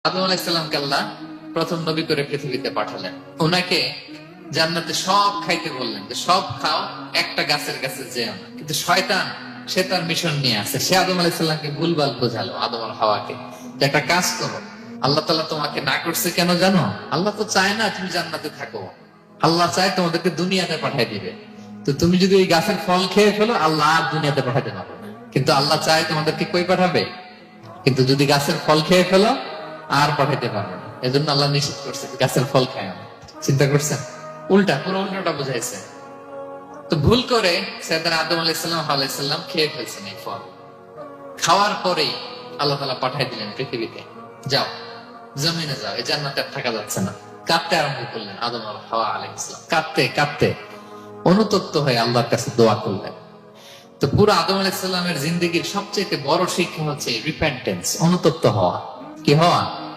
আদম আলাইহিসসালামকে আল্লাহ প্রথম নবী করে পৃথিবীতে পাঠালেন। ওনাকে জান্নাতে সব খাইতে বললেন যে সব খাও, একটা গাছের কাছে যেও না। কিন্তু শয়তান সে তার মিশন নিয়ে আসে। সে আদম আলাইহিসসালামকে ভুলভাল বোঝালো, আদম আর হাওয়াকে, যে একটা কাজ করো, আল্লাহ তাআলা তোমাকে না করছে কেন জানো? আল্লাহ তো চায় না তুমি জান্নাতে থাকো, আল্লাহ চায় তোমাদেরকে দুনিয়াতে পাঠাই দিবে। তো তুমি যদি ওই গাছের ফল খেয়ে ফেলো, আল্লাহ আর দুনিয়াতে পাঠাতে পারবে না। কিন্তু আল্লাহ চায় তোমাদেরকে কই পাঠাবে? কিন্তু যদি গাছের ফল খেয়ে ফেলো, আর পাঠাইতে পারবে না। এজন্য আল্লাহ নিষেধ করছে গাছের ফল খায় না। চিন্তা করছেন? উল্টা, পুরো উল্টাটা বুঝাইছে। তো ভুল করে সাইয়েদনা আদম আলাইহিসসালাম হাওয়া আলাইহিসসালাম খেয়ে ফেলছেন এই ফল। খাওয়ার পরেই আল্লাহ তাআলা পাঠাই দিলেন পৃথিবীতে, যাও জমিনে যাও, এই জান্নাতে আর থাকা যাচ্ছে না। কাঁদতে আরম্ভ করলেন আদম আর হাওয়া আলাইহিসসালাম, কাঁদতে কাঁদতে অনুতপ্ত হয়ে আল্লাহর কাছে দোয়া করলেন। তো পুরো আদম আলাইহিসসালামের জিন্দেগির সবচেয়ে বড় শিক্ষা হচ্ছে রিপেন্টেন্স, অনুতপ্ত হওয়া। কি হওয়া?